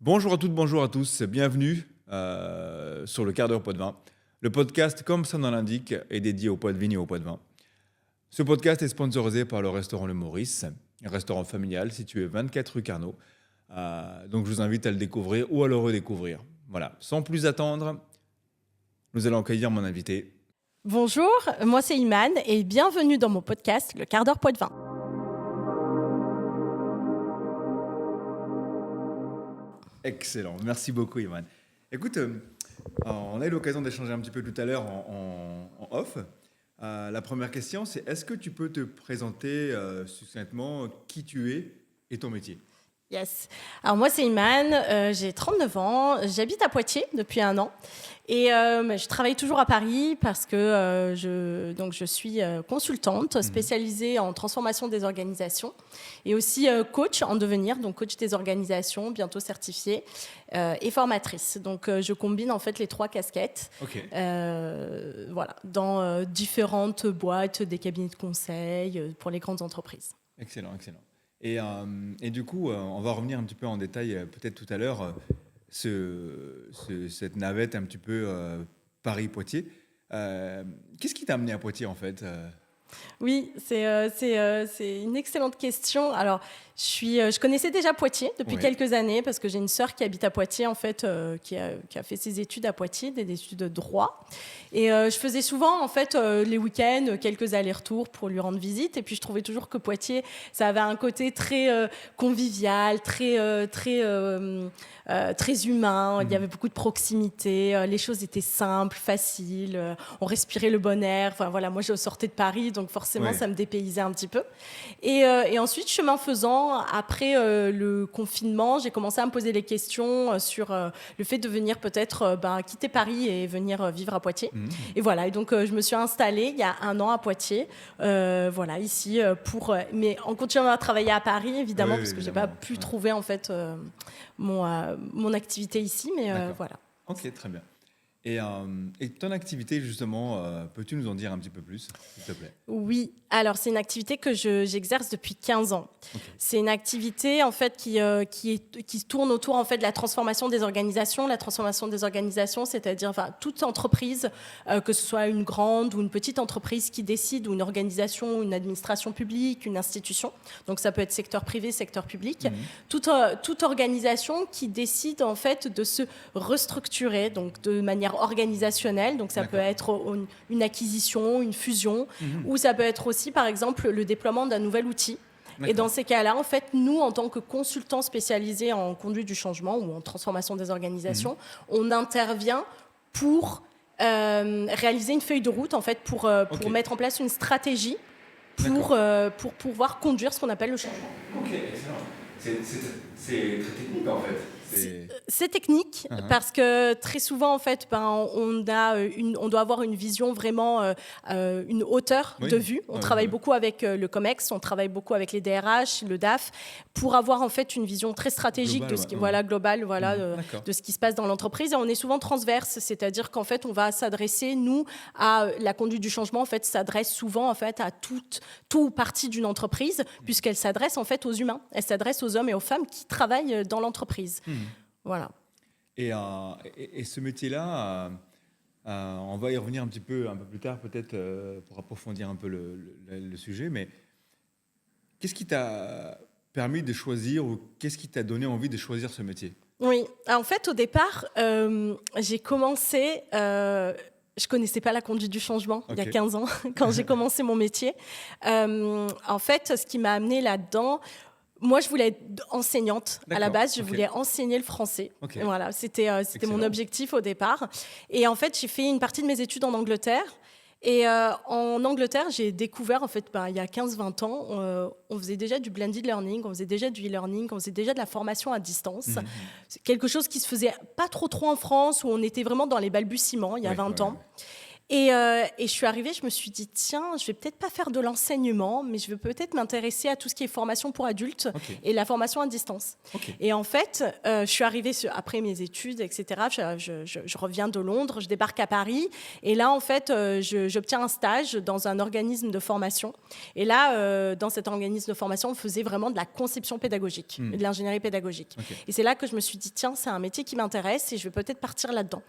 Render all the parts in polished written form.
Bonjour à toutes, bonjour à tous, bienvenue sur le quart d'heure pot de vin. Le podcast, comme son nom l'indique, est dédié au pot de vigne et au pot de vin. Ce podcast est sponsorisé par le restaurant Le Maurice, un restaurant familial situé 24 rue Carnot. Donc je vous invite à le découvrir ou à le redécouvrir. Voilà, sans plus attendre, nous allons accueillir mon invité. Bonjour, moi c'est Iman et bienvenue dans mon podcast Le quart d'heure pot de vin. Excellent, merci beaucoup Iman. Écoute, on a eu l'occasion d'échanger un petit peu tout à l'heure en off. La première question, c'est est-ce que tu peux te présenter succinctement qui tu es et ton métier? Yes. Alors moi c'est Iman, j'ai 39 ans, j'habite à Poitiers depuis 1 an et je travaille toujours à Paris parce que je suis consultante spécialisée en transformation des organisations et aussi coach en devenir, donc coach des organisations, bientôt certifiée et formatrice. Donc je combine en fait les 3 casquettes voilà, dans différentes boîtes, des cabinets de conseil pour les grandes entreprises. Excellent, excellent. Et du coup, on va revenir un petit peu en détail peut-être tout à l'heure, cette navette un petit peu Paris-Poitiers. Qu'est-ce qui t'a amené à Poitiers en fait Oui, c'est une excellente question. Alors, je connaissais déjà Poitiers depuis quelques années parce que j'ai une sœur qui habite à Poitiers, en fait, qui a fait ses études à Poitiers, des études de droit. Et je faisais souvent, en fait, les week-ends, quelques allers-retours pour lui rendre visite. Et puis, je trouvais toujours que Poitiers, ça avait un côté très convivial, très humain. Il y avait beaucoup de proximité. Les choses étaient simples, faciles. On respirait le bon air. Enfin, voilà, moi, je sortais de Paris, donc forcément, ça me dépaysait un petit peu. Et ensuite, chemin faisant, après le confinement, j'ai commencé à me poser des questions sur le fait de venir peut-être quitter Paris et venir vivre à Poitiers. Et voilà, et donc je me suis installée il y a 1 an à Poitiers, voilà, ici, mais en continuant à travailler à Paris, évidemment, parce que je n'ai pas pu trouver en fait mon activité ici, mais voilà. Ok, très bien. Et ton activité, justement, peux-tu nous en dire un petit peu plus, s'il te plaît? Oui, alors c'est une activité que j'exerce depuis 15 ans. Okay. C'est une activité en fait qui tourne autour en fait de la transformation des organisations. La transformation des organisations, c'est-à-dire toute entreprise, que ce soit une grande ou une petite entreprise qui décide, ou une organisation, une administration publique, une institution. Donc ça peut être secteur privé, secteur public. Toute organisation qui décide en fait de se restructurer, donc de manière organisationnelle. Donc ça peut être une acquisition, une fusion, ou ça peut être aussi, par exemple, le déploiement d'un nouvel outil. Et dans ces cas-là, en fait, nous, en tant que consultants spécialisés en conduite du changement ou en transformation des organisations, on intervient pour réaliser une feuille de route, en fait, pour mettre en place une stratégie pour pouvoir conduire ce qu'on appelle le changement. Ok, excellent. C'est très technique, en fait. C'est technique parce que très souvent, en fait, on doit avoir une vision vraiment, une hauteur de vue. On travaille beaucoup avec le COMEX, on travaille beaucoup avec les DRH, le DAF, pour avoir en fait une vision très stratégique globale, de ce qui se passe dans l'entreprise. Et on est souvent transverse, c'est-à-dire qu'en fait, on va s'adresser, nous, à la conduite du changement. En fait, s'adresse souvent en fait à toute ou partie d'une entreprise, puisqu'elle s'adresse en fait aux humains. Elle s'adresse aux hommes et aux femmes qui travaillent dans l'entreprise. Voilà. Et ce métier-là, on va y revenir un peu plus tard, peut-être, pour approfondir un peu le sujet, mais qu'est-ce qui t'a permis de choisir ou qu'est-ce qui t'a donné envie de choisir ce métier? Oui, en fait, au départ, j'ai commencé... je connaissais pas la conduite du changement il y a 15 ans, quand j'ai commencé mon métier. En fait, ce qui m'a amenée là-dedans... Moi, je voulais être enseignante à la base. Je voulais enseigner le français. Voilà, c'était mon objectif au départ. Et en fait, j'ai fait une partie de mes études en Angleterre. Et en Angleterre, j'ai découvert, en fait, il y a 15-20 ans, on faisait déjà du blended learning, on faisait déjà du e-learning, on faisait déjà de la formation à distance. C'est quelque chose qui se faisait pas trop en France, où on était vraiment dans les balbutiements il y a 20 ans. Et je suis arrivée, je me suis dit, tiens, je vais peut-être pas faire de l'enseignement, mais je vais peut-être m'intéresser à tout ce qui est formation pour adultes et la formation à distance. Et en fait, je suis arrivée après mes études, etc. Je reviens de Londres, je débarque à Paris. Et là, en fait, j'obtiens un stage dans un organisme de formation. Et là, dans cet organisme de formation, on faisait vraiment de la conception pédagogique, de l'ingénierie pédagogique. Et c'est là que je me suis dit, tiens, c'est un métier qui m'intéresse et je vais peut-être partir là-dedans.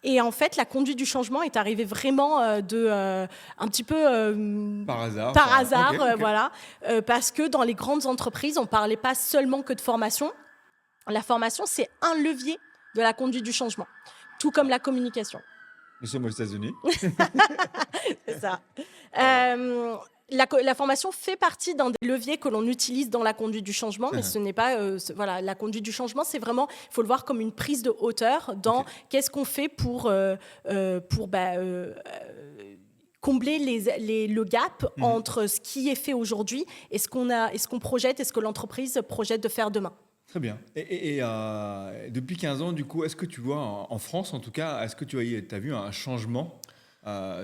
Et en fait, la conduite du changement est arrivée vraiment un petit peu par hasard, voilà, parce que dans les grandes entreprises, on parlait pas seulement que de formation. La formation, c'est un levier de la conduite du changement, tout comme la communication. Nous sommes aux États-Unis. C'est ça. La formation fait partie d'un des leviers que l'on utilise dans la conduite du changement, mais ce n'est pas... voilà, la conduite du changement, c'est vraiment... Il faut le voir comme une prise de hauteur dans qu'est-ce qu'on fait pour combler le gap entre ce qui est fait aujourd'hui et ce qu'on projette et ce que l'entreprise projette de faire demain. Très bien. Et depuis 15 ans, du coup, est-ce que tu vois, en France en tout cas, est-ce que tu as vu un changement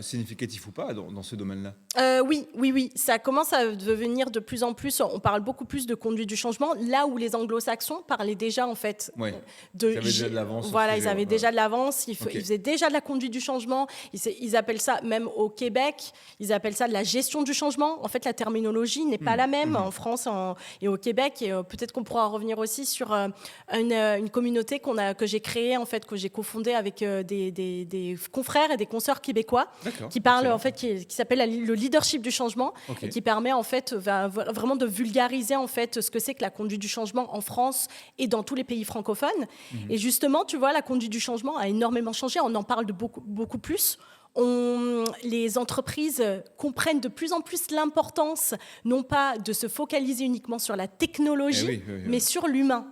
significatif ou pas dans ce domaine-là? Oui. Ça commence à devenir de plus en plus. On parle beaucoup plus de conduite du changement, là où les Anglo-Saxons parlaient déjà en fait. Ils avaient déjà de l'avance. Voilà, ils avaient déjà de l'avance. Ils faisaient déjà de la conduite du changement. Ils appellent ça, même au Québec, ils appellent ça de la gestion du changement. En fait, la terminologie n'est pas la même en France et au Québec. Et peut-être qu'on pourra revenir aussi sur une communauté que j'ai créée en fait, que j'ai cofondée avec des confrères et des consoeurs québécois qui parlent en fait, qui s'appelle le leadership du changement et qui permet en fait vraiment de vulgariser en fait ce que c'est que la conduite du changement en France et dans tous les pays francophones. Et justement, tu vois, la conduite du changement a énormément changé. On en parle de beaucoup plus. Les entreprises comprennent de plus en plus l'importance, non pas de se focaliser uniquement sur la technologie, mais sur l'humain.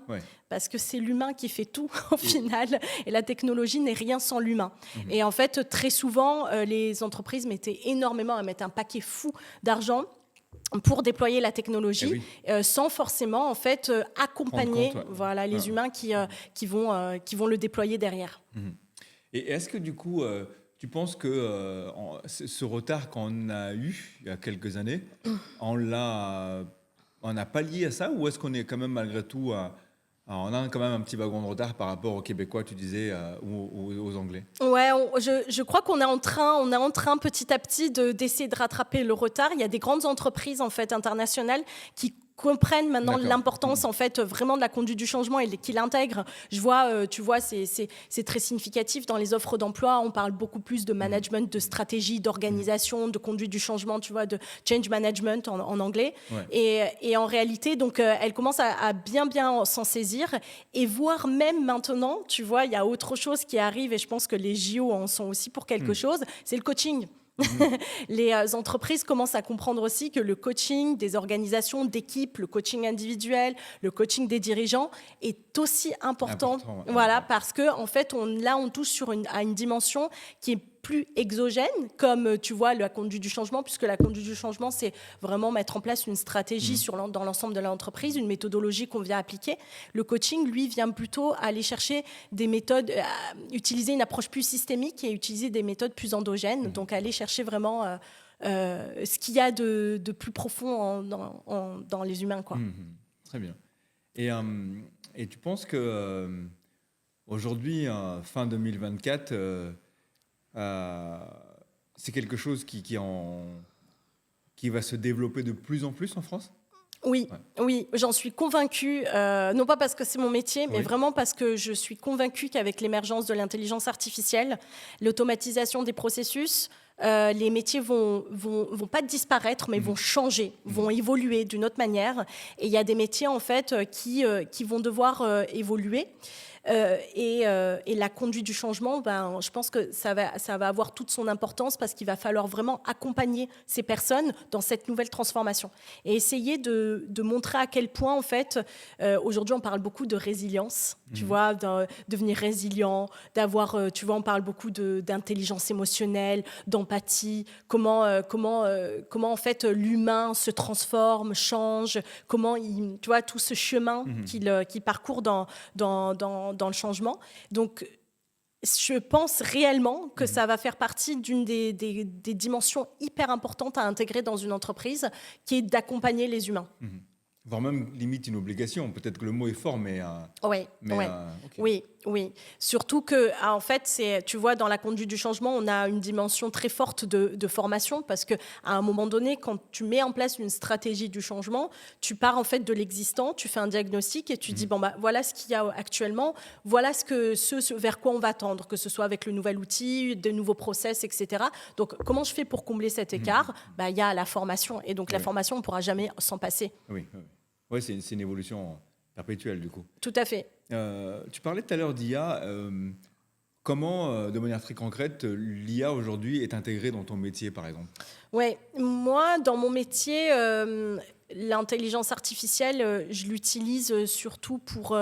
Parce que c'est l'humain qui fait tout au final, et la technologie n'est rien sans l'humain. Et en fait, très souvent, les entreprises mettent un paquet fou d'argent pour déployer la technologie, sans forcément en fait accompagner les humains qui vont le déployer derrière. Et est-ce que du coup, tu penses que ce retard qu'on a eu il y a quelques années, on a pallié à ça, ou est-ce qu'on est quand même malgré tout on a quand même un petit wagon de retard par rapport aux Québécois, tu disais, ou aux Anglais? Ouais, je crois qu'on est en train petit à petit d'essayer de rattraper le retard. Il y a des grandes entreprises en fait internationales qui comprennent maintenant l'importance en fait vraiment de la conduite du changement et qui l'intègrent. Je vois, tu vois, c'est très significatif dans les offres d'emploi. On parle beaucoup plus de management, de stratégie, d'organisation, de conduite du changement, tu vois, de change management en anglais. Et en réalité, donc, elles commencent à bien s'en saisir et voire même maintenant, tu vois, il y a autre chose qui arrive et je pense que les JO en sont aussi pour quelque chose, c'est le coaching. Les entreprises commencent à comprendre aussi que le coaching des organisations, d'équipes, le coaching individuel, le coaching des dirigeants est aussi important. Voilà, parce que en fait, on touche à une dimension qui est plus exogène, comme tu vois la conduite du changement, puisque la conduite du changement, c'est vraiment mettre en place une stratégie dans l'ensemble de l'entreprise, une méthodologie qu'on vient appliquer. Le coaching, lui, vient plutôt aller chercher des méthodes, utiliser une approche plus systémique et utiliser des méthodes plus endogènes, donc aller chercher vraiment ce qu'il y a de plus profond dans les humains, quoi. Très bien. Et tu penses que aujourd'hui, fin 2024, c'est quelque chose qui va se développer de plus en plus en France? Oui, j'en suis convaincue, non pas parce que c'est mon métier, mais vraiment parce que je suis convaincue qu'avec l'émergence de l'intelligence artificielle, l'automatisation des processus, les métiers vont pas disparaître, mais vont changer, vont évoluer d'une autre manière. Et il y a des métiers en fait qui vont devoir évoluer. Et la conduite du changement, je pense que ça va avoir toute son importance parce qu'il va falloir vraiment accompagner ces personnes dans cette nouvelle transformation et essayer de montrer à quel point, en fait, aujourd'hui, on parle beaucoup de résilience, tu vois, de devenir résilient, d'avoir, tu vois, on parle beaucoup d'intelligence émotionnelle, d'empathie, comment en fait, l'humain se transforme, change, comment tu vois, tout ce chemin qu'il parcourt dans le changement. Donc, je pense réellement que ça va faire partie d'une des dimensions hyper importantes à intégrer dans une entreprise, qui est d'accompagner les humains. Voire même limite une obligation. Peut-être que le mot est fort, mais... Oui, okay. oui. Surtout que, en fait, tu vois, dans la conduite du changement, on a une dimension très forte de formation, parce qu'à un moment donné, quand tu mets en place une stratégie du changement, tu pars en fait de l'existant, tu fais un diagnostic et tu dis, voilà ce qu'il y a actuellement, voilà ce vers quoi on va tendre, que ce soit avec le nouvel outil, de nouveaux process, etc. Donc, comment je fais pour combler cet écart? Il y a la formation. Et donc, la formation, on ne pourra jamais s'en passer. Oui, c'est une évolution perpétuelle, du coup. Tout à fait. Tu parlais tout à l'heure d'IA. Comment, de manière très concrète, l'IA aujourd'hui est intégrée dans ton métier, par exemple? Oui, moi, dans mon métier, l'intelligence artificielle, je l'utilise surtout pour...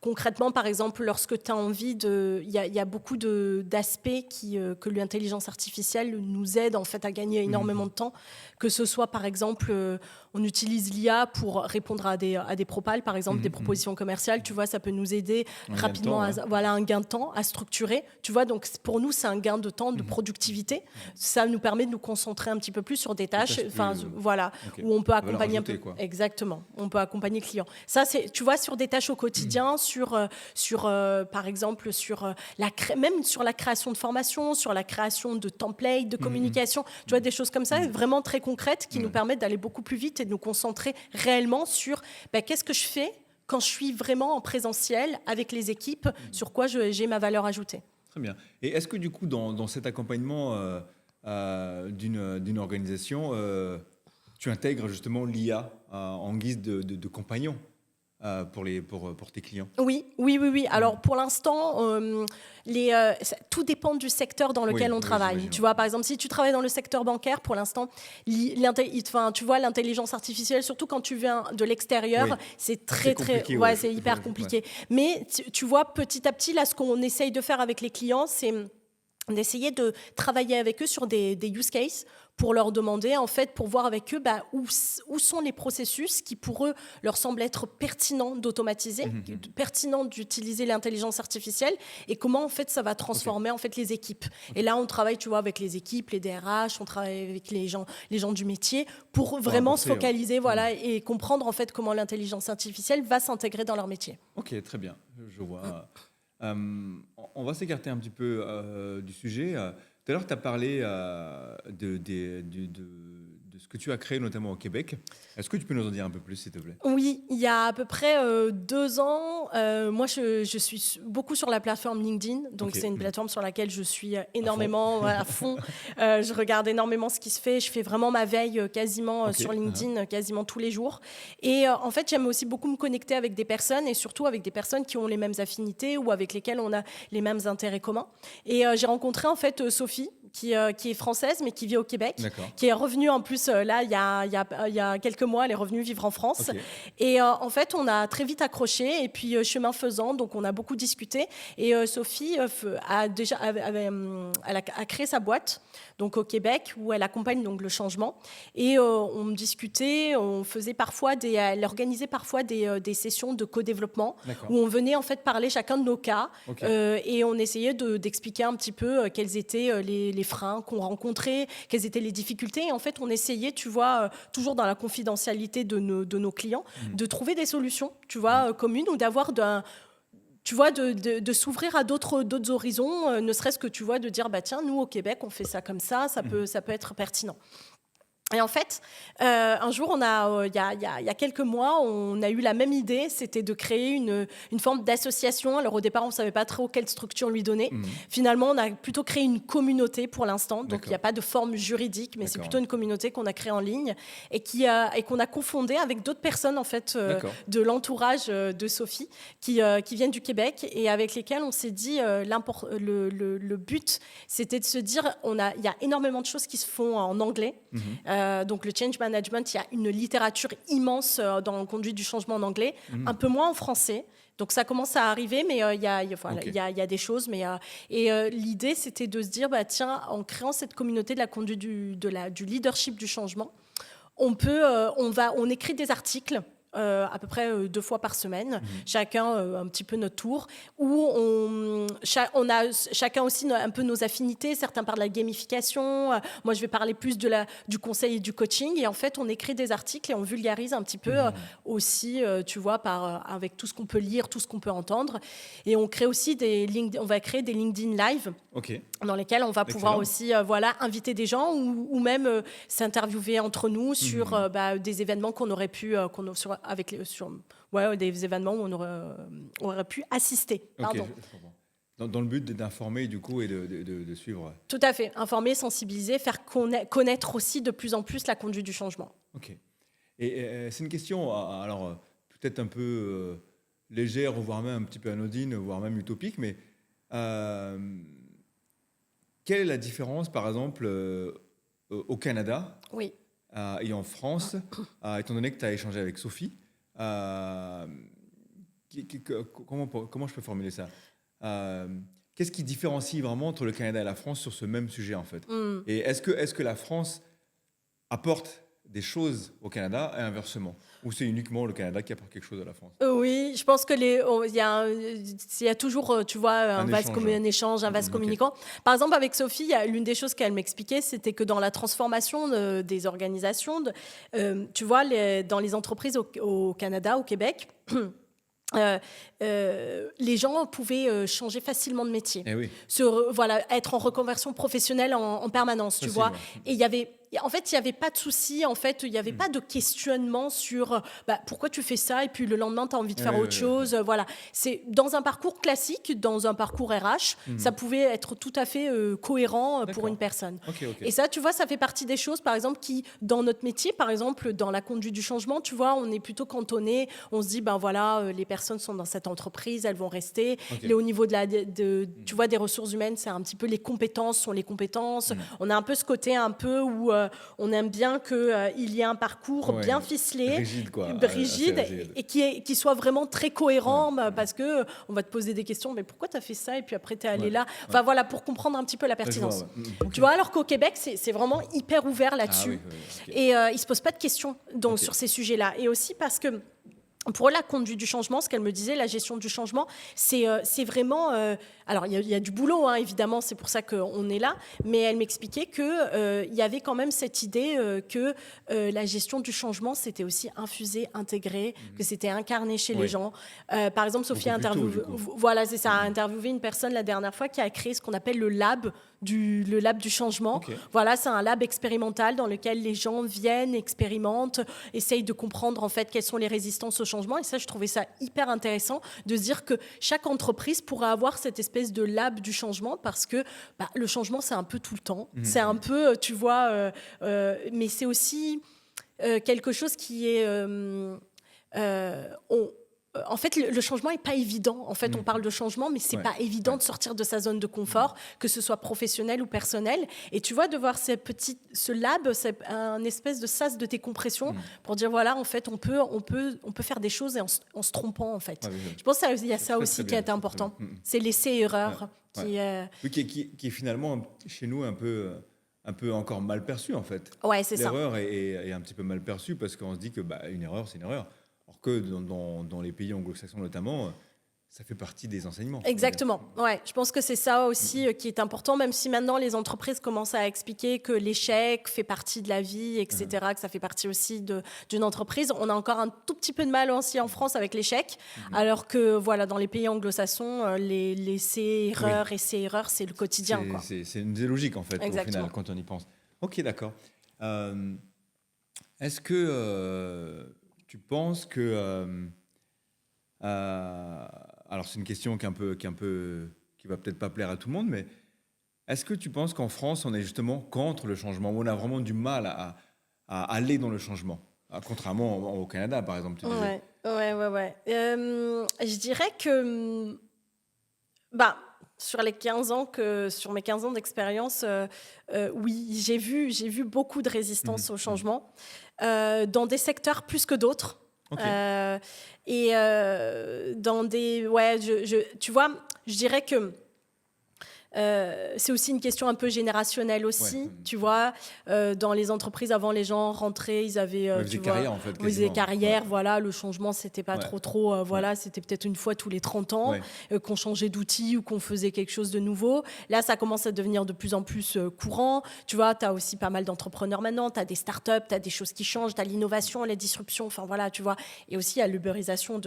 concrètement, par exemple, lorsque tu as envie de... Il y a beaucoup d'aspects que l'intelligence artificielle nous aide en fait, à gagner énormément de temps. Que ce soit, par exemple, on utilise l'IA pour répondre à des propals, par exemple, des propositions commerciales. Tu vois, ça peut nous aider rapidement à un gain de temps, à structurer. Tu vois, donc pour nous, c'est un gain de temps, de productivité. Ça nous permet de nous concentrer un petit peu plus sur des tâches, où on peut accompagner un peu. Quoi. Exactement, on peut accompagner le client. Ça, c'est, tu vois, sur des tâches au quotidien, par exemple, même sur la création de formation, sur la création de templates, de communication, tu vois, des choses comme ça, vraiment très concrètes qui nous permettent d'aller beaucoup plus vite et de nous concentrer réellement sur qu'est-ce que je fais quand je suis vraiment en présentiel avec les équipes, sur quoi j'ai ma valeur ajoutée. Très bien. Et est-ce que du coup, dans cet accompagnement d'une organisation, tu intègres justement l'IA en guise de compagnon pour tes clients? Oui. Alors, pour l'instant, tout dépend du secteur dans lequel on travaille. Tu vois, par exemple, si tu travailles dans le secteur bancaire, pour l'instant, tu vois, l'intelligence artificielle, surtout quand tu viens de l'extérieur, c'est c'est hyper compliqué. Ouais. Mais tu vois, petit à petit, là, ce qu'on essaye de faire avec les clients, c'est d'essayer de travailler avec eux sur des use cases pour leur demander, en fait, pour voir avec eux où sont les processus qui, pour eux, leur semblent être pertinents d'automatiser, pertinents d'utiliser l'intelligence artificielle, et comment, en fait, ça va transformer en fait, les équipes. Et là, on travaille, tu vois, avec les équipes, les DRH, on travaille avec les gens du métier pour vraiment se focaliser et comprendre, en fait, comment l'intelligence artificielle va s'intégrer dans leur métier. Ok, très bien, je vois. On va s'écarter un petit peu du sujet. Tout à l'heure, tu as parlé de ce que tu as créé notamment au Québec. Est-ce que tu peux nous en dire un peu plus, s'il te plaît? Oui, il y a à peu près 2 ans, moi je suis beaucoup sur la plateforme LinkedIn, donc c'est une plateforme sur laquelle je suis énormément à fond. Je regarde énormément ce qui se fait, je fais vraiment ma veille quasiment sur LinkedIn, quasiment tous les jours. Et en fait, j'aime aussi beaucoup me connecter avec des personnes, et surtout avec des personnes qui ont les mêmes affinités ou avec lesquelles on a les mêmes intérêts communs. Et j'ai rencontré en fait Sophie, qui est française, mais qui vit au Québec, qui est revenue en plus, là, il y a quelques mois, elle est revenue vivre en France. Et en fait, on a très vite accroché, et puis chemin faisant, donc on a beaucoup discuté. Et Sophie a créé sa boîte, donc au Québec, où elle accompagne donc le changement. Et on discutait, elle organisait parfois des sessions de co-développement, où on venait en fait parler chacun de nos cas, et on essayait d'expliquer un petit peu quels étaient les freins qu'on rencontrait, quelles étaient les difficultés. Et en fait, on essayait, tu vois, toujours dans la confidentialité de nos clients, de trouver des solutions, tu vois, communes, ou d'avoir tu vois, de s'ouvrir à d'autres horizons, ne serait-ce que, tu vois, de dire, tiens, nous, au Québec, on fait ça comme ça peut être pertinent. Et en fait, un jour, il y a quelques mois, on a eu la même idée, c'était de créer une forme d'association. Alors au départ, on ne savait pas trop quelle structure lui donner. Finalement, on a plutôt créé une communauté pour l'instant. Donc il n'y a pas de forme juridique, mais c'est plutôt une communauté qu'on a créée en ligne et qu'on a confondée avec d'autres personnes en fait, de l'entourage de Sophie qui viennent du Québec et avec lesquelles on s'est dit le but, c'était de se dire il y a énormément de choses qui se font en anglais. Donc le change management, il y a une littérature immense dans le conduite du changement en anglais, un peu moins en français. Donc ça commence à arriver, mais il y a des choses. Et l'idée, c'était de se dire, tiens, en créant cette communauté de la conduite du leadership du changement, on écrit des articles à peu près 2 fois par semaine, chacun un petit peu notre tour, où on a chacun aussi un peu nos affinités. Certains parlent de la gamification, moi je vais parler plus du conseil et du coaching. Et en fait, on écrit des articles et on vulgarise un petit peu aussi, tu vois, avec tout ce qu'on peut lire, tout ce qu'on peut entendre. Et on crée aussi on va créer des LinkedIn Live. Dans lesquels on va pouvoir aussi inviter des gens ou même s'interviewer entre nous sur des événements qu'on aurait pu des événements où on aurait pu assister. Pardon. Dans le but d'informer du coup et de suivre. Tout à fait, informer, sensibiliser, faire connaître aussi de plus en plus la conduite du changement. Ok. Et c'est une question alors peut-être un peu légère, voire même un petit peu anodine, voire même utopique, mais quelle est la différence, par exemple, au Canada et en France, étant donné que tu as échangé avec Sophie, comment je peux formuler ça? Qu'est-ce qui différencie vraiment entre le Canada et la France sur ce même sujet, en fait? Et est-ce que la France apporte des choses au Canada et inversement? Ou c'est uniquement le Canada qui apporte quelque chose à la France? Oui, je pense que il y a toujours, tu vois, un échange, un vase communicant. Par exemple, avec Sophie, l'une des choses qu'elle m'expliquait, c'était que dans la transformation des organisations, tu vois, dans les entreprises au Canada, au Québec, les gens pouvaient changer facilement de métier, être en reconversion professionnelle en permanence, tu vois. Et il y avait pas de souci, il y avait pas de questionnement sur pourquoi tu fais ça et puis le lendemain tu as envie de faire autre chose. Voilà, c'est dans un parcours classique, dans un parcours RH, ça pouvait être tout à fait cohérent pour une personne. Et ça, tu vois, ça fait partie des choses, par exemple, qui dans notre métier, par exemple, dans la conduite du changement, tu vois, on est plutôt cantonné. On se dit les personnes sont dans cette entreprise, elles vont rester. Au niveau tu vois, des ressources humaines, c'est un petit peu les compétences sont les compétences. On a un peu ce côté un peu où on aime bien qu'il y ait un parcours bien ficelé, rigide et qui soit vraiment très cohérent, parce que on va te poser des questions, mais pourquoi tu as fait ça et puis après tu es allé là, pour comprendre un petit peu la pertinence. Tu vois, alors qu'au Québec, c'est vraiment hyper ouvert là-dessus. Et ils se posent pas de questions sur ces sujets-là. Et aussi parce que pour la conduite du changement, ce qu'elle me disait, la gestion du changement, c'est vraiment... alors, il y a du boulot, hein, évidemment, c'est pour ça qu'on est là, mais elle m'expliquait qu'il y avait quand même cette idée que la gestion du changement, c'était aussi infusé, intégré, que c'était incarné chez les gens. Par exemple, Sophie a interviewé une personne la dernière fois qui a créé ce qu'on appelle le lab du changement. Voilà, c'est un lab expérimental dans lequel les gens viennent, expérimentent, essayent de comprendre en fait quelles sont les résistances au changement. Et ça, je trouvais ça hyper intéressant de se dire que chaque entreprise pourrait avoir cette espèce de lab du changement, parce que le changement, c'est un peu tout le temps. C'est un peu, tu vois, mais c'est aussi quelque chose qui est... en fait, le changement n'est pas évident. En fait, on parle de changement, mais c'est pas évident de sortir de sa zone de confort, que ce soit professionnel ou personnel. Et tu vois, de voir ce lab, c'est un espèce de sas de décompression pour dire, voilà, en fait, on peut faire des choses en se trompant, en fait. Je pense qu'il y a ça aussi qui est important. C'est l'essai-erreur. Qui est finalement, chez nous, un peu encore mal perçu, en fait. C'est ça. L'erreur est un petit peu mal perçue parce qu'on se dit que une erreur, c'est une erreur. Alors que dans les pays anglo-saxons notamment, ça fait partie des enseignements. Exactement. Je pense que c'est ça aussi qui est important, même si maintenant les entreprises commencent à expliquer que l'échec fait partie de la vie, etc., que ça fait partie aussi d'une entreprise. On a encore un tout petit peu de mal aussi en France avec l'échec, alors que dans les pays anglo-saxons, les essais-erreurs, essais-erreurs, c'est le quotidien. C'est une logique, en fait, Exactement. Au final, quand on y pense. Ok, d'accord. Est-ce que... tu penses que... alors, c'est une question qui va peut-être pas plaire à tout le monde, mais est-ce que tu penses qu'en France, on est justement contre le changement, où on a vraiment du mal à aller dans le changement, contrairement au Canada, par exemple, tu disais. Ouais. Je dirais que... sur mes 15 ans d'expérience, oui, j'ai vu beaucoup de résistance au changement, dans des secteurs plus que d'autres. Et dans des... tu vois, je dirais que c'est aussi une question un peu générationnelle aussi, Ouais. tu vois. Dans les entreprises, avant, les gens rentraient, ils avaient... Ils faisaient carrière, en fait. Ils faisaient quasiment. carrière, Ouais. voilà. Le changement, c'était pas trop, voilà. C'était peut-être une fois tous les 30 ans qu'on changeait d'outil ou qu'on faisait quelque chose de nouveau. Là, ça commence à devenir de plus en plus courant. Tu vois, tu as aussi pas mal d'entrepreneurs maintenant. Tu as des startups, tu as des choses qui changent, tu as l'innovation, la disruption, enfin voilà, tu vois. Et aussi, il y a l'ubérisation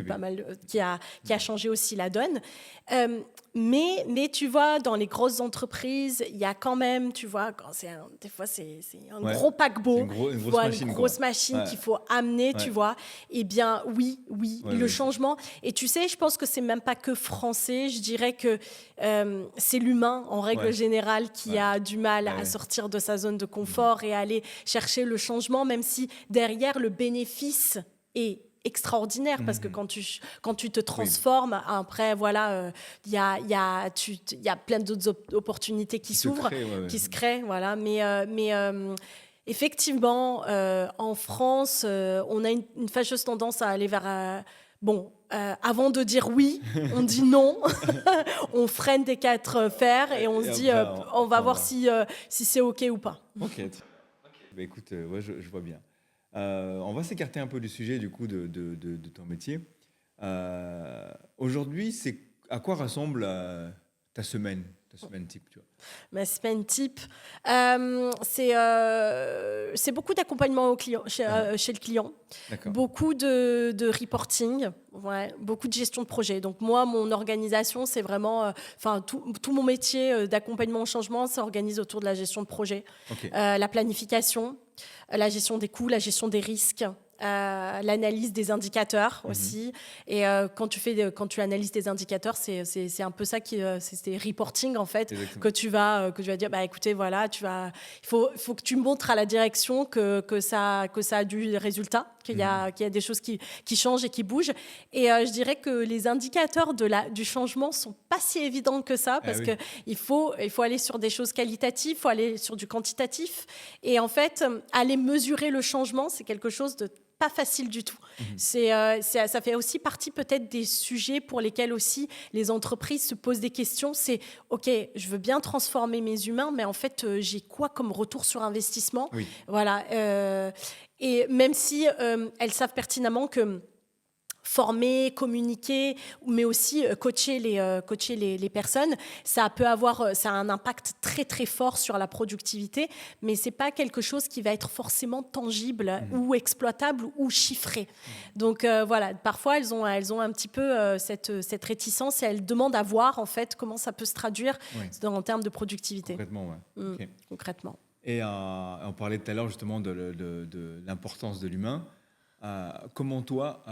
pas mal, qui a changé aussi la donne. Mais tu vois, dans les grosses entreprises, il y a quand même, tu vois, des fois, c'est un gros paquebot, une grosse machine qu'il faut amener, tu vois. Eh bien, oui, le changement. Et tu sais, je pense que c'est même pas que français. Je dirais que c'est l'humain, en règle générale, qui a du mal à sortir de sa zone de confort et à aller chercher le changement, même si derrière, le bénéfice est extraordinaire, parce que quand tu te transformes, après, voilà, il y a plein d'autres opportunités qui s'ouvrent, qui se créent, voilà. Mais effectivement, en France, on a une fâcheuse tendance à aller vers... avant de dire oui, on dit non, on freine des 4 fers et on se dit, on va voir si c'est OK ou pas. Ok. Bah, écoute, je vois bien. On va s'écarter un peu du sujet du coup de ton métier. Aujourd'hui, à quoi ressemble ta semaine type, tu vois? Ma semaine type, c'est beaucoup d'accompagnement chez le client, beaucoup de reporting, beaucoup de gestion de projet. Donc moi, mon organisation, c'est vraiment, tout mon métier d'accompagnement au changement s'organise autour de la gestion de projet, la planification, la gestion des coûts, la gestion des risques. L'analyse des indicateurs aussi. Et quand tu analyses tes indicateurs, c'est un peu ça c'est reporting en fait. que tu vas dire écoutez, voilà, il faut que tu montres à la direction que ça a du résultat, qu'il y a des choses qui changent et qui bougent. Et je dirais que les indicateurs du changement sont pas si évidents que ça, parce que il faut aller sur des choses qualitatives, il faut aller sur du quantitatif. Et en fait, aller mesurer le changement, c'est quelque chose de pas facile du tout. Ça fait aussi partie peut-être des sujets pour lesquels aussi les entreprises se posent des questions. C'est OK, je veux bien transformer mes humains, mais en fait, j'ai quoi comme retour sur investissement? Voilà. Et même si elles savent pertinemment que former, communiquer, mais aussi coacher les personnes, ça a un impact très très fort sur la productivité, mais c'est pas quelque chose qui va être forcément tangible ou exploitable ou chiffré. Donc voilà, parfois elles ont un petit peu cette réticence, et elles demandent à voir en fait comment ça peut se traduire en termes de productivité. Concrètement, Concrètement. Et on parlait tout à l'heure justement de l'importance de l'humain. Comment toi,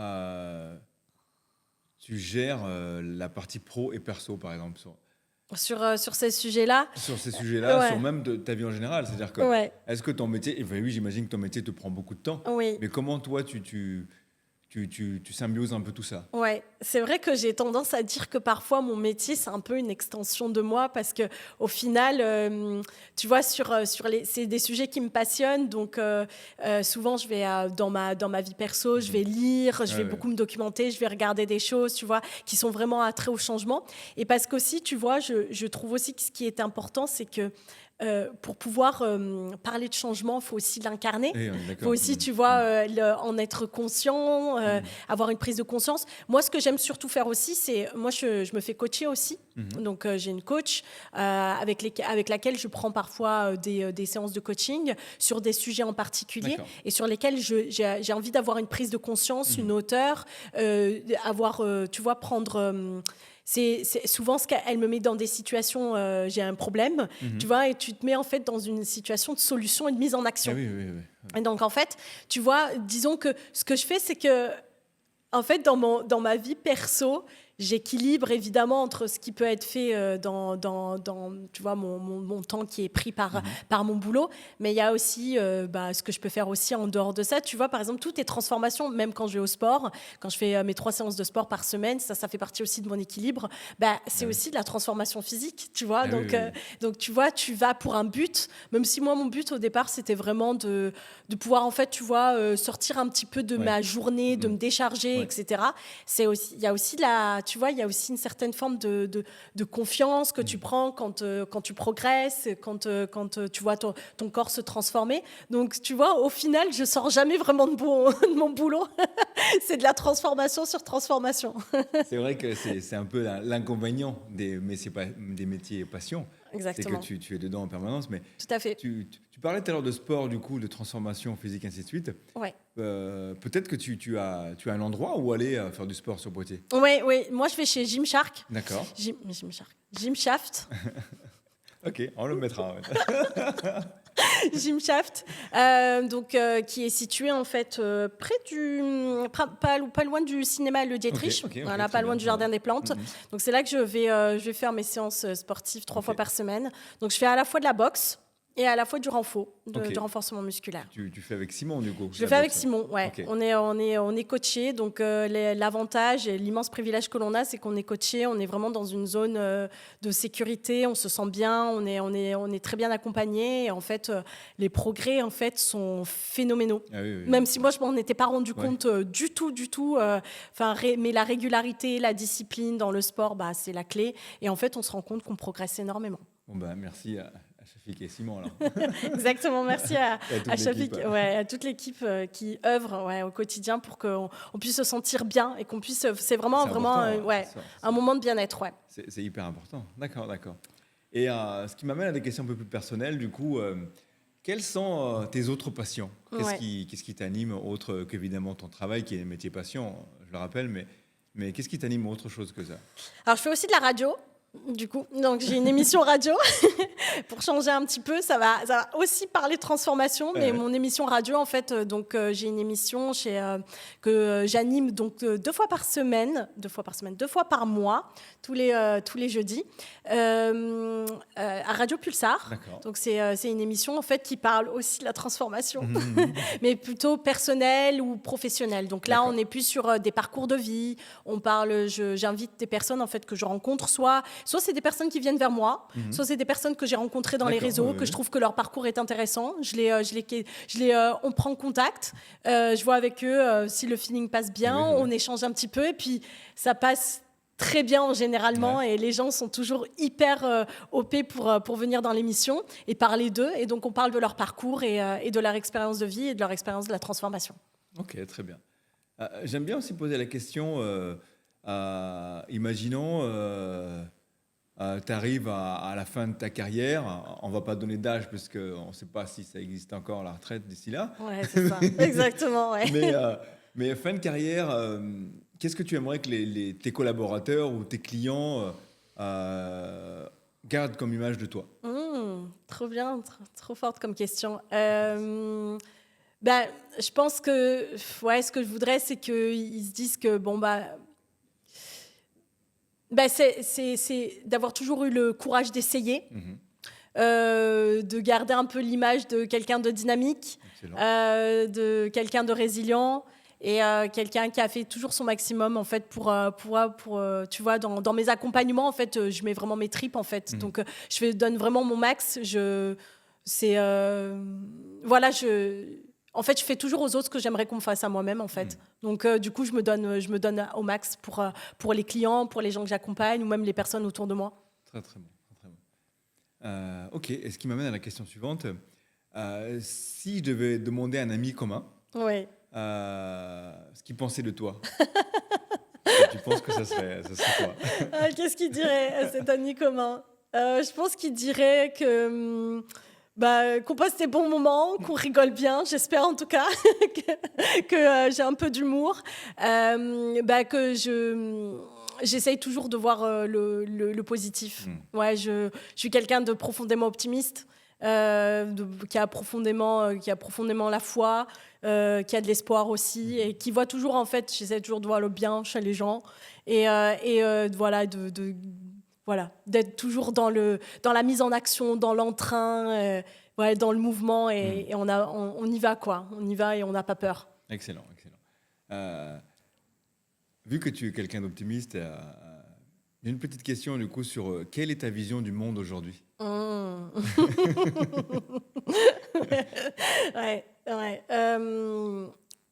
tu gères la partie pro et perso, par exemple, sur ces sujets-là? Sur ces sujets-là, sur même de ta vie en général. C'est-à-dire que, est-ce que ton métier... Oui, j'imagine que ton métier te prend beaucoup de temps. Mais comment toi, tu symbioses un peu tout ça? Ouais, c'est vrai que j'ai tendance à dire que parfois mon métier c'est un peu une extension de moi, parce que au final, tu vois, c'est des sujets qui me passionnent, donc souvent je vais dans ma vie perso, je vais lire, je vais beaucoup me documenter, je vais regarder des choses, tu vois, qui sont vraiment attraits au changement. Et parce qu'aussi, tu vois, je trouve aussi que ce qui est important, c'est que pour pouvoir parler de changement, il faut aussi l'incarner. Il faut aussi, tu vois, en être conscient, avoir une prise de conscience. Moi, ce que j'aime surtout faire aussi, c'est... Moi, je me fais coacher aussi. Donc, j'ai une coach avec laquelle je prends parfois des séances de coaching sur des sujets en particulier, et sur lesquels j'ai envie d'avoir une prise de conscience, une hauteur, tu vois, prendre... C'est souvent ce qu'elle me met dans des situations, j'ai un problème, tu vois, et tu te mets en fait dans une situation de solution et de mise en action. Oui. Et donc en fait, tu vois, disons que ce que je fais, c'est que en fait dans ma vie perso, j'équilibre évidemment entre ce qui peut être fait dans tu vois, mon temps qui est pris par mon boulot, mais il y a aussi ce que je peux faire aussi en dehors de ça. Tu vois, par exemple, toutes les transformations, même quand je vais au sport, quand je fais mes 3 séances de sport par semaine, ça fait partie aussi de mon équilibre. C'est aussi de la transformation physique, tu vois. Donc tu vois, tu vas pour un but, même si moi mon but au départ c'était vraiment de pouvoir en fait, tu vois, sortir un petit peu de ma journée, de me décharger, etc. Il y a aussi tu vois, il y a aussi une certaine forme de confiance que tu prends quand tu progresses, quand tu vois ton corps se transformer. Donc, tu vois, au final, je sors jamais vraiment de mon boulot. C'est de la transformation sur transformation. C'est vrai que c'est un peu l'inconvénient des métiers passion. Exactement. C'est que tu es dedans en permanence. Mais tout à fait. tu parlais tout à l'heure de sport, du coup, de transformation physique, ainsi de suite. Ouais. Peut-être que tu as un endroit où aller faire du sport sur Poitiers. Oui. Moi, je vais chez Gymshark. D'accord. Gymshark. Gymshaft. Ok, on le mettra. Ouais. Gymshaft, qui est situé en fait près pas loin du cinéma Le Dietrich, voilà, pas loin du Jardin des Plantes. Donc c'est là que je vais faire mes séances sportives 3 fois par semaine. Donc je fais à la fois de la boxe et à la fois du du renforcement musculaire. Tu fais avec Simon, du coup? Je le fais avec Simon, ouais. Okay. On est coaché, donc l'avantage et l'immense privilège que l'on a, c'est qu'on est coaché, on est vraiment dans une zone de sécurité, on se sent bien, on est très bien accompagné, et en fait, les progrès en fait sont phénoménaux. Ah oui. Même si moi, je m'en étais pas rendu compte du tout, mais la régularité, la discipline dans le sport, c'est la clé, et en fait, on se rend compte qu'on progresse énormément. Bon, merci à Shafik et Simon, alors. Exactement, merci à Shafik, à toute l'équipe qui œuvre au quotidien pour qu'on puisse se sentir bien et qu'on puisse. C'est vraiment un moment de bien-être. Ouais. C'est hyper important. D'accord. Et ce qui m'amène à des questions un peu plus personnelles, du coup. Quelles sont tes autres passions? Qu'est-ce qui t'anime, autre qu'évidemment ton travail, qui est un métier passion, je le rappelle, mais qu'est-ce qui t'anime autre chose que ça? Alors, je fais aussi de la radio. Du coup, donc j'ai une émission radio pour changer un petit peu. Ça va aussi parler de transformation, mais mon émission radio, en fait, j'ai une émission que j'anime donc 2 fois par semaine, 2 fois par mois, tous les jeudis, à Radio Pulsar. D'accord. Donc c'est une émission en fait qui parle aussi de la transformation, mais plutôt personnelle ou professionnelle. Donc là, on est plus sur des parcours de vie. J'invite des personnes en fait que je rencontre, soit c'est des personnes qui viennent vers moi, soit c'est des personnes que j'ai rencontrées dans les réseaux, que je trouve que leur parcours est intéressant. On prend contact, je vois avec eux si le feeling passe bien, on échange un petit peu, et puis ça passe très bien généralement, et les gens sont toujours hyper OP pour venir dans l'émission et parler d'eux. Et donc on parle de leur parcours et de leur expérience de vie et de leur expérience de la transformation. Ok, très bien. J'aime bien aussi poser la question, imaginons... tu arrives à la fin de ta carrière, on ne va pas donner d'âge parce qu'on ne sait pas si ça existe encore la retraite d'ici là. Ouais, c'est ça, exactement. Ouais. Mais fin de carrière, qu'est-ce que tu aimerais que tes collaborateurs ou tes clients gardent comme image de toi? Trop bien, trop forte comme question. Je pense que ce que je voudrais, c'est qu'ils se disent que c'est d'avoir toujours eu le courage d'essayer, de garder un peu l'image de quelqu'un de dynamique, de quelqu'un de résilient, et quelqu'un qui a fait toujours son maximum en fait pour tu vois, dans mes accompagnements en fait, je mets vraiment mes tripes en fait. Donc je donne vraiment mon max. En fait, je fais toujours aux autres ce que j'aimerais qu'on me fasse à moi-même, en fait. Donc, du coup, je me donne au max pour les clients, pour les gens que j'accompagne, ou même les personnes autour de moi. Très, très bon. Très bon. Ok, et ce qui m'amène à la question suivante. Si je devais demander à un ami commun ce qu'il pensait de toi, tu penses que ça serait quoi? Qu'est-ce qu'il dirait, cet ami commun? Je pense qu'il dirait que... qu'on passe des bons moments, qu'on rigole bien, j'espère en tout cas, que j'ai un peu d'humour, que j'essaye toujours de voir le positif. Ouais, je suis quelqu'un de profondément optimiste, qui a profondément la foi, qui a de l'espoir aussi, et qui voit toujours, en fait, j'essaie toujours de voir le bien chez les gens, et d'être toujours dans la mise en action, dans l'entrain, dans le mouvement, et on y va, quoi. On y va et on n'a pas peur. Excellent. Vu que tu es quelqu'un d'optimiste, j'ai une petite question du coup sur quelle est ta vision du monde aujourd'hui?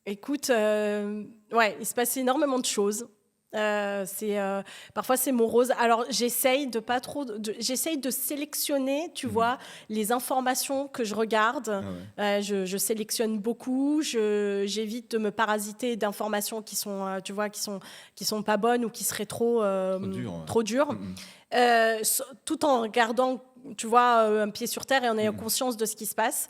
Écoute, il se passe énormément de choses. Parfois c'est morose. Alors j'essaye de pas trop, j'essaye de sélectionner, tu vois, les informations que je regarde. Je sélectionne beaucoup. J'évite de me parasiter d'informations qui sont, tu vois, qui sont pas bonnes ou qui seraient trop dures. Tout en gardant, tu vois, un pied sur terre et en ayant conscience de ce qui se passe.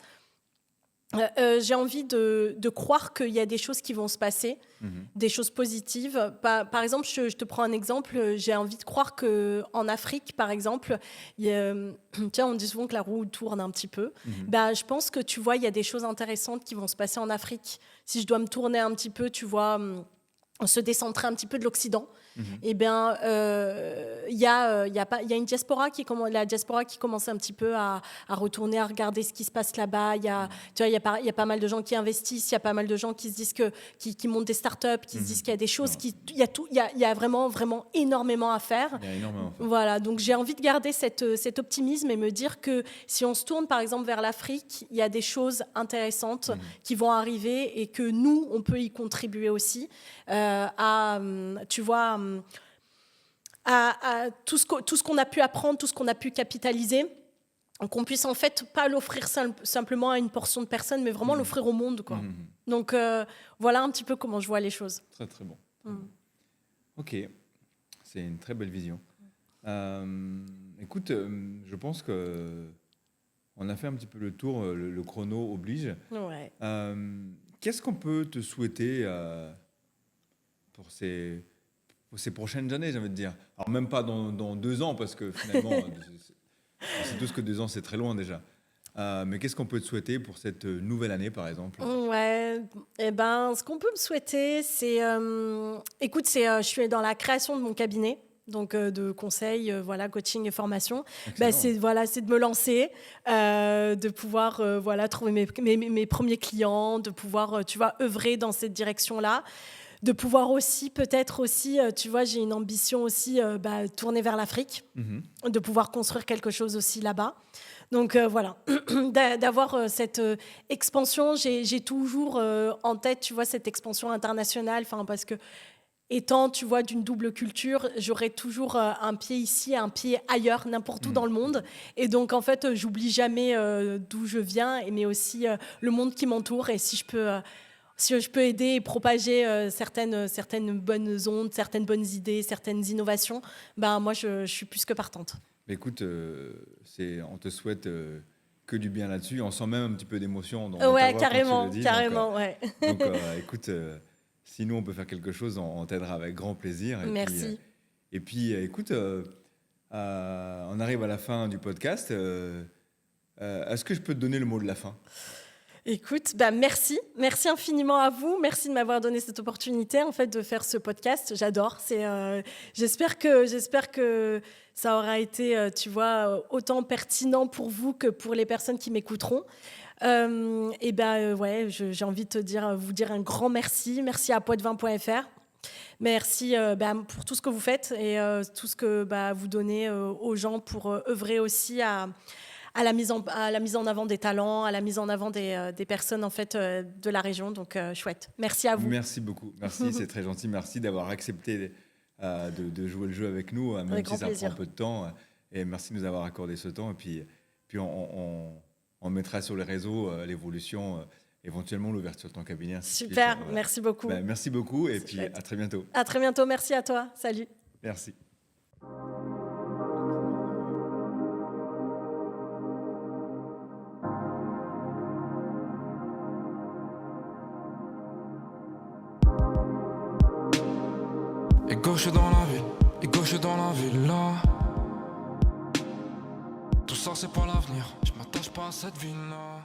J'ai envie de croire qu'il y a des choses qui vont se passer, des choses positives. Par exemple, je te prends un exemple. J'ai envie de croire qu'en Afrique, par exemple, tiens, on dit souvent que la roue tourne un petit peu. Je pense que, tu vois, il y a des choses intéressantes qui vont se passer en Afrique. Si je dois me tourner un petit peu, tu vois, se décentrer un petit peu de l'Occident, eh bien, il y a une diaspora la diaspora qui commence un petit peu à retourner, à regarder ce qui se passe là-bas. Il y a pas mal de gens qui investissent, il y a pas mal de gens qui se disent qui montent des startups, qui se disent qu'il y a des choses, il y a vraiment, vraiment énormément à faire. Il y a énormément à faire. Voilà, donc j'ai envie de garder cet optimisme et me dire que si on se tourne, par exemple, vers l'Afrique, il y a des choses intéressantes qui vont arriver et que nous, on peut y contribuer aussi tu vois, à tout ce qu'on a pu apprendre, tout ce qu'on a pu capitaliser, qu'on puisse en fait pas l'offrir simplement à une portion de personnes, mais vraiment l'offrir au monde, quoi. Donc voilà un petit peu comment je vois les choses. Très très bon. Ok, c'est une très belle vision. Écoute, je pense que on a fait un petit peu le tour, le chrono oblige. Ouais. Qu'est-ce qu'on peut te souhaiter pour ces prochaines années, j'ai envie de dire. Alors même pas dans 2 ans, parce que finalement, on sait tous que 2 ans, c'est très loin déjà. Mais qu'est-ce qu'on peut te souhaiter pour cette nouvelle année, par exemple ? Ouais, ce qu'on peut me souhaiter, c'est... écoute, je suis dans la création de mon cabinet, donc de conseils, coaching et formation. C'est de me lancer, de pouvoir trouver mes premiers clients, de pouvoir, tu vois, œuvrer dans cette direction-là. De pouvoir aussi, peut-être aussi, tu vois, j'ai une ambition aussi, tourner vers l'Afrique, de pouvoir construire quelque chose aussi là-bas. Donc voilà, d'avoir cette expansion, j'ai toujours en tête, tu vois, cette expansion internationale, parce que étant, tu vois, d'une double culture, j'aurai toujours un pied ici, un pied ailleurs, n'importe où dans le monde. Et donc, en fait, j'oublie jamais d'où je viens, mais aussi le monde qui m'entoure. Et si je peux aider et propager certaines bonnes ondes, certaines bonnes idées, certaines innovations, moi, je suis plus que partante. Écoute, on te souhaite que du bien là-dessus. On sent même un petit peu d'émotion dans ta voix carrément, quand tu le dis. Carrément, donc, écoute, si nous, on peut faire quelque chose, on t'aidera avec grand plaisir. Merci. Puis, écoute, on arrive à la fin du podcast. Est-ce que je peux te donner le mot de la fin ? Écoute, merci infiniment à vous, merci de m'avoir donné cette opportunité en fait de faire ce podcast. J'adore. J'espère que ça aura été, tu vois, autant pertinent pour vous que pour les personnes qui m'écouteront. J'ai envie de vous dire un grand merci. Merci à poitvin.fr. Merci pour tout ce que vous faites et tout ce que vous donnez aux gens pour œuvrer aussi à la mise en avant des talents, à la mise en avant des personnes en fait de la région. Donc chouette. Merci à vous. Merci beaucoup. Merci, c'est très gentil. Merci d'avoir accepté de jouer le jeu avec nous, même avec si ça plaisir. prend un peu de temps. Et merci de nous avoir accordé ce temps. Et puis on mettra sur les réseaux l'évolution, éventuellement l'ouverture de ton cabinet. Super, merci beaucoup. Merci beaucoup et c'est puis chouette. à très bientôt. À très bientôt. Merci à toi. Salut. Merci. Et gauche dans la ville là. Tout ça c'est pas l'avenir, je m'attache pas à cette ville là.